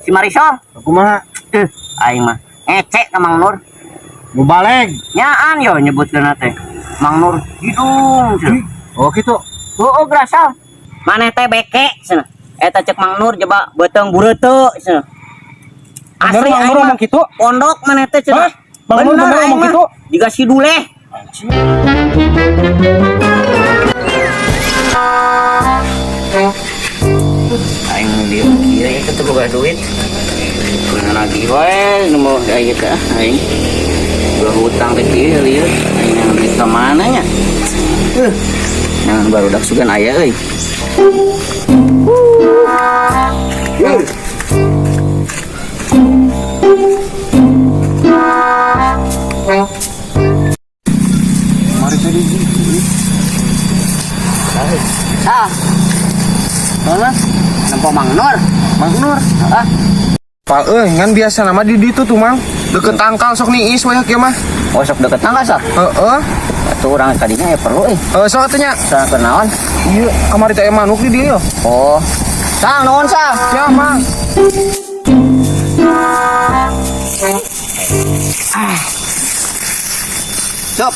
Si Marisol. Kumaha? Aing mah ngecek ka Mang Nur. Nu baleg. Nyaan yo nyebutkeun teh. Mang Nur hidung. Oh kitu. Heueuh grasal. Maneh teh beke cenah. Eta cek Mang Nur coba beuteung bureuteu cenah. Asli Mang Nur ngomong kitu? Pondok maneh teh cenah. Mang Nur bener ngomong kitu? Jiga si Duleh. Aing dia kieu eta teh boga duit. Kuna lagi wae nu mau aya teh aing. Gua hutang teh kieu lieur. Aing yang duit ka mana nya? Yang baru dak sugan aya euy. Mari tadi. Sah. Mana? Nampak Mang Nur. Mang Nur. Ah, Pak ngan biasa nama di ditu tuh Mang. Deket tangkal sok niis we kieu mah. oh sok deket tangga sah. Heeh. Atuh urang tadinya ya perlu Sok atuh nya. Sah kenaon? Ieu kamari teh manuk di dieu. Oh. Sah naon sah? Ya Mang. Cep,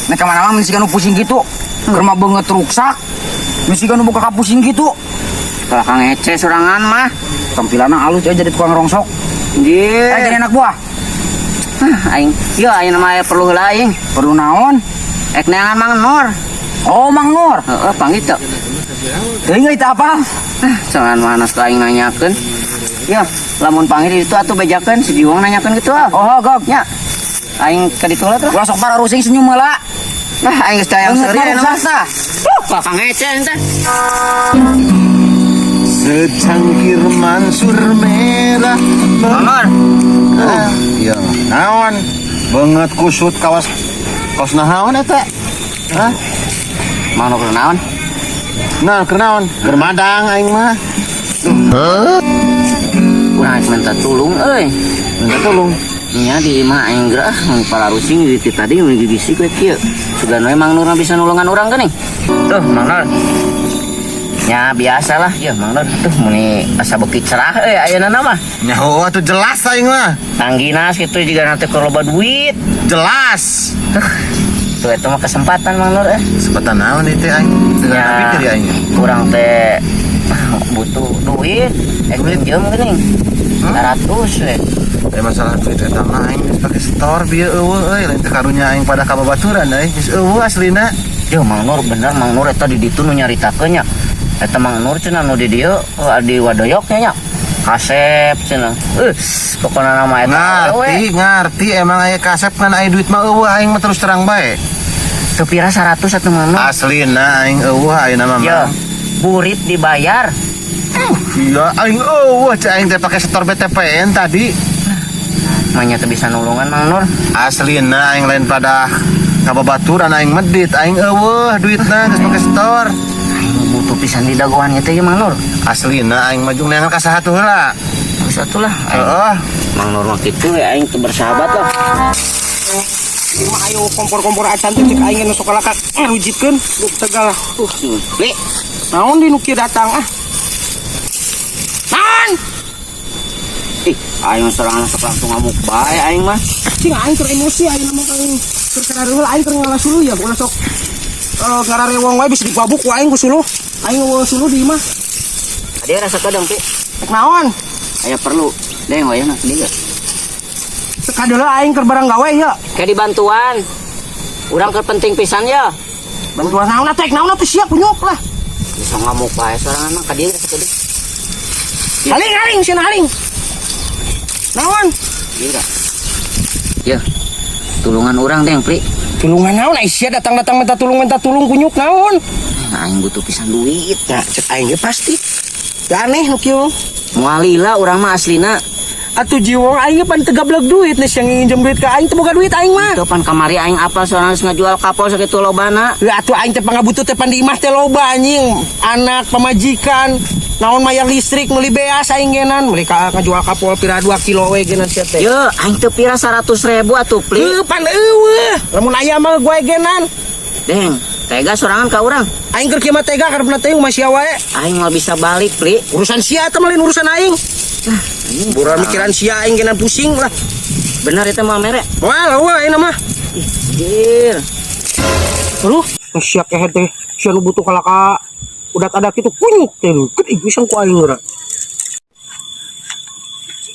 nek kemana-mana mesti kan pusing gitu. Germa banget ruksak. Mesti kan buka pusing gitu. Kalau kang Ece sorangan mah. Tampilannya halus aja jadi tukang rongsok. Dia. Jadi anak buah. Aing. Yo aing nama perlu heula aing. Perlu naon? Ek neangan Mang Nur. Oh, Mang Nur. Heeh, panggil teu. Teuing itu apa? Sorangan mana teu aing nanyakeun. Yo, lamun panggil itu atuh bejakeun si Jiwang nanyakeun kitu ah. Oh, gok. Nya. Aing ka ditu lah tuh. Gua sok para rusing senyum heula. Nah, aing geus tayang Beungeut seuri mah mah. ruksak. Kalau kang Ece ente. Secangkir mansur merah. Mang Nur. Iya. Naon? Banget kusut kaos naon eta? Hah? Mang Nur naon? Nah, kenaon? Germadang aing mah. Urang minta tulung euy. Minta tolong. Nya di imah aing gerah mun palarusing di tadi mun gigisi we kieu. Sugan we Mang Nur bisa nulungan urang geuning. Tuh Mang Nur. Ya biasalah ya Mang Nur. Tuh muni asa beuki cerah ayeuna mah. Nyaho atuh jelas aing mah. Tangginas kitu jiga nanti keur loba duit. Jelas. Tuh eta mah kesempatan Mang Nur Kesempatan naon itu aing? Teu pikir ya aing. Kurang teh butuh duit. Pinjem geuning. 100 we. Masalah duit eta mah aing geus pake store bieu eueuh euy lain teh karunya aing pada ka babaturan euy geus eueuh aslina. Yo Mang Nur bener Mang Nur eta di ditu nu nyaritakeun nya. Eta Mang Nur cenah nu di dieu di Wadoyok nya. Kasep cenah. Pokona nama eta Ngerti emang aya kasep kan aya duit mah eueuh aing mah terus terang bae. teu pira 100 atuh Mang Nur. Aslina aing eueuh ayeuna mah. Yo, burit dibayar. Iya aing eueuh cai aing teh pake store BTPN tadi. Manya teu bisa nulungan Mang Nur. Aslina aing lain pada ka babaturan aing medit aing eueuh duitna geus pake store. Aing butuh pisan di dagoan teh ya Mang Nur. Aslina aing mah jung neangan ka saha heula. Geus atulah. Heeh. Mang Nur mah kitu we aing teu bersahabat lah. Mah ayo kompor-kompor acan teh cek aing nu sok kalakak rujitkeun duk tegal. We, Naon di nu kieu datang ah? Naon? aing sorangan sok langsung ngamuk bae aing mah. Cing aing keur emosi aing mah kang terkadang aing keur ngalah suluh ya ulah sok ngararewong wae bisa dipabuk ku aing ku suluh. Aing eueuh suluh di imah. Dia rasa kadang teh Cek naon? aya perlu. Deng wayahna dieu. Sekadeula aing keur barang gawe ya. Kayak dibantuan. Urang keur penting pisan ya. Bantuan naon tek naon atuh sia kunyuk lah. Bisa ngamuk bae sorangan mah ka dieu rasa kadang. Haling cenah haling. Naon? Iya. Ya. Tulungan urang deng, Pri. Tulungan naon ai sia datang-datang minta tulung kunyuk naon? Aing butuh pisan duit. Ya cek aing ge pasti. Da aneh nu kieu. Moal lila urang mah aslina. Atuh jiwong aing ge pan teu gablek duit nih yang nginjem duit ka aing teu boga duit aing mah. Teu pan kamari aing apal soalna geus ngajual kapal sakitu lobana. Ya atuh aing teh pangabutuh teh pan di imah teh loba anjing. Anak pamajikan naon mayar listrik meuli beas aing genan meuli ka ngajual kapal pira 2 kilo we genan sia teh. Ye, aing teu pira 100.000 atuh, Pri. Pan eueuh. Lamun aya mah gue genan. Deng, tega sorangan ka urang. Aing keur kieu mah tega karena teh masih wae. Aing mau bisa balik, Pri. Urusan sia teh mah lain urusan aing. Buran mikiran si aing genan pusing lah. Benar itu mah mere. Wah, wah ini mah. Anjir. Aduh, siak kehe teh. Sia nu butuh kalaka udah ada kitu kunyuk teh. Ket ieu ku aing ora.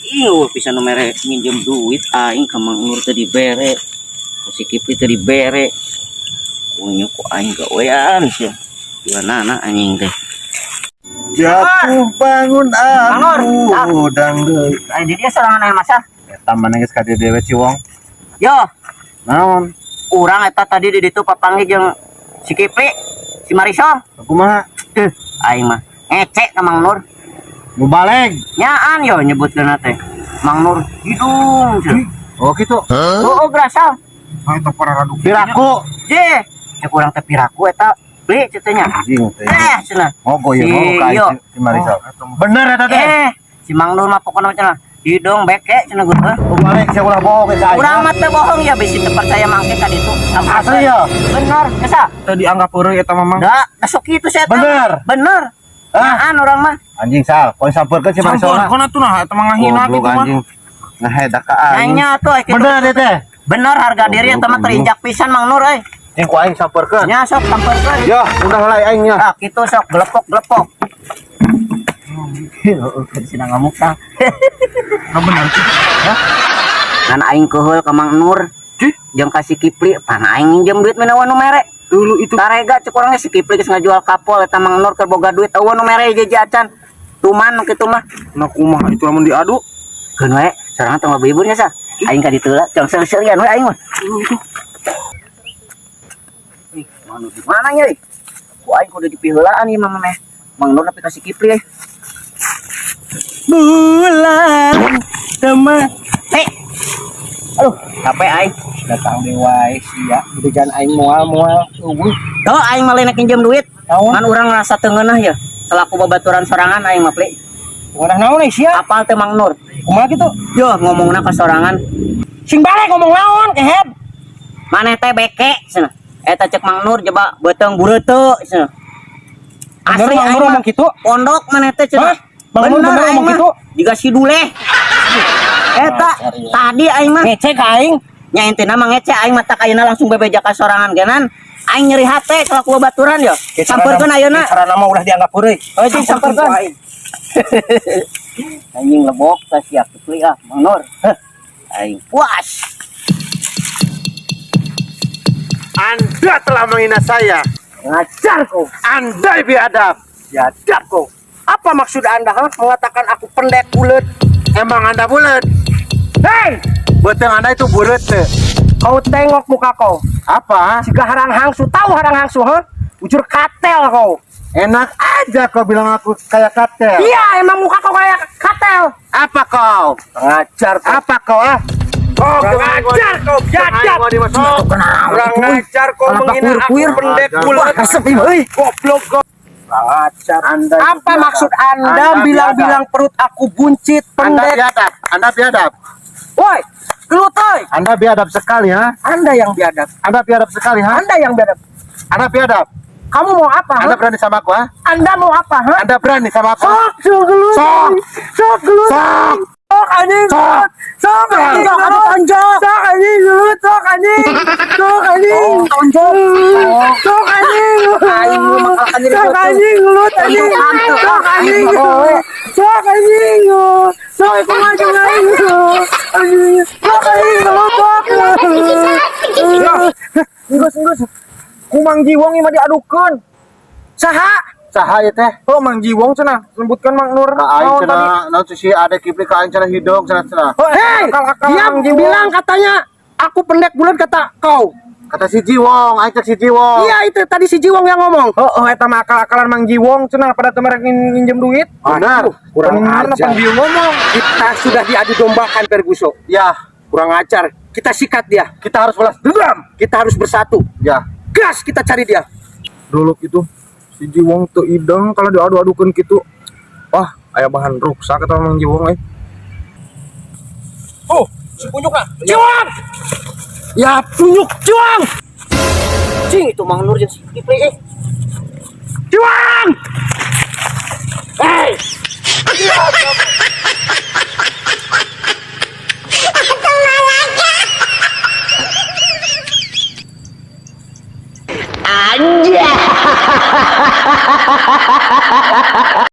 Iyo bisa nu mere minjem duit aing ka Mang Nur teh dibere. Si Kipli teh dibere. Punya ku aing gawean sia. Gimana anjing teh. Jatuh bangun aku dangdeui. Aing dia sorangan aya masa. Eta mah geus ka dieu dewe Ciwong. Yo, Naon? urang eta tadi di ditu papanggih jeung si Kipli, si Marisol. Kumaha? Teuh, aing mah ngecek ka Mang Nur. Nu baleg. Nyaan yo nyebutkeun teh. Mang Nur hidung. Oh gitu. Oh, grasal. Ah eta pararadu piraku. Je, cek urang teh piraku eta beli cetenya. Anjing teh. Cenah. Mogo ya mau ka Iyo. si Marisol. Bener eta teh. Si Mang Nur mah pokona cenah hidung beke cenah geuh. Kumaha saya ulah bohong ka aing. Urang mah teu bohong ya bisi teu percaya mangke ka ditu. Asli ya? Bener, geus Teu dianggap heureuy eta mamang. Da, sok kitu saya. Bener. Bener. Naan urang mah. Anjing sal, poin sampeurkeun si Marisol. Sampun atuh nah eta mah ngahina Goblok anjing. Ngahedak ka aing. Nanya tuh kitu. Bener eta teh. Bener harga diri eta mah terinjak pisan Mang Nur euy. Cing ku aing sampeurkeun. Nya sok sampeurkeun. Yo, udah mulai aing nya. Ah, kitu sok glepok-glepok. Sina ngamuk tah. Bener. Kan aing keheul ka Mang Nur. Jeung ka si Kipli, pan aing minjem duit menawa nu mere. Dulu itu Tarega cek urang si Kipli geus ngajual kapol eta Mang Nur keur boga duit eueuh nu mere jajan. Tuman kitu mah. Nah kumaha itu lamun diadu. Keun we, sareng teh mah beuburnya sah. Aing ka ditu lah, cong seur-seurian we aing mah. Ih, Mang Nur di mana nya? Ku aing kudu dipiheulaan ieu mah meh. Mang Nur nepi ka si Kipli. Bulan teman. Aduh, capek aing. Datang deui wae sia. Degan aing moal-moal eueuh. Tuh aing mah lain pinjem duit. Naon? Kan urang ngerasa teu ngeunah ya. Selaku babaturan sorangan aing mah Pli. Ngorah naon sia? Apal teh Mang Nur. Kumaha kitu? Yo ngomongna ka sorangan. Sing balik ngomong naon kehet? Maneh teh beke cenah. Eta cek Mang Nur coba beuteng bureuteu cenah. Bener Mang Nur ngomong kitu? Pondok maneh teh cenah. Hah? Mang Nur bener aing ngomong mah. kitu? Jiga si Duleh. Eta tadi aing mah Ngecek ka aing. nya intina mah ngece aing mah tak ayeuna langsung bebeja ka sorangan genan. Aing nyeri hate selaku babaturan yo. Sampeurkeun ayeuna. Carana mah ulah dianggap heureuy. Oh, jeung sampeurkeun. Anjing lebok tah sia Kipli ah Mang Nur. Heh. Aing puas. Anda telah menghina saya. Ngajar kau. Anda biadab. Biadab kau. Apa maksud Anda mengatakan aku pendek bulet? Emang Anda bulat? Hei, Betul Anda itu bulat teh. kau tengok muka kau. Apa? Jika harang hangsu, tahu harang hangsu, Bujur katel kau. Enak aja kau bilang aku kayak katel. Iya, emang muka kau kayak katel. Apa kau? Ngajar kau. Apa kau ah? Oh, ngajar kau, biadab. Kurang ngajar kau menghina aku pendek bulat. Goblok kau. Ngajar. Anda Apa maksud Anda Anda bilang-bilang perut aku buncit, Anda pendek? biadab. Anda biadab. Woi, gelut oi. Anda biadab sekali ha? Anda yang biadab. Anda biadab sekali ha? Anda yang biadab. Anda biadab. Kamu mau apa? Anda berani sama aku ha? Anda mau apa? Anda berani sama aku? Sok gelut. Sok. Sok gelut. Sok. Sok anjing. Sok. Sok anjing. Sok tonjok. Sok anjing gelut. Sok anjing. Sok anjing. Tonjok. Sok anjing. Sok anjing gelut anjing. Sok anjing. Sok anjing. Sok itu ngajeng anjing. Anjing. Sok anjing gelut. Inggus. Kumang Jiwong ini mah diadukeun. Saha? Saha ya teh? Oh, Mang Jiwong cenah. Sebutkan Mang Nur. Aing cenah, naon si ada Kipli ka aing cenah hidung cenah. Oh, hei, dia bilang katanya aku pendek bulan kata kau. Kata si Jiwong, aing cek si Jiwong. Iya itu tadi si Jiwong yang ngomong. Oh, eta mah akal-akalan Mang Jiwong cenah pada temerek nginjem duit. Benar. Kurang Benar, ajar. dia ngomong. Kita sudah diadu dombakan Perguso. Ya, Kurang ajar. Kita sikat dia. kita harus balas dendam. Kita harus bersatu. Ya. Gas kita cari dia. Dulu gitu si Jiwong tuh ideng kalau diadu-adukan gitu. Wah, aya bahan ruksak kata Mang Jiwong Oh, si Punyuk lah. Jiwong! Ya, Punyuk, Jiwong! Cing, itu Mang Nur jeung si Kipli Jiwong! Hei! Anjay.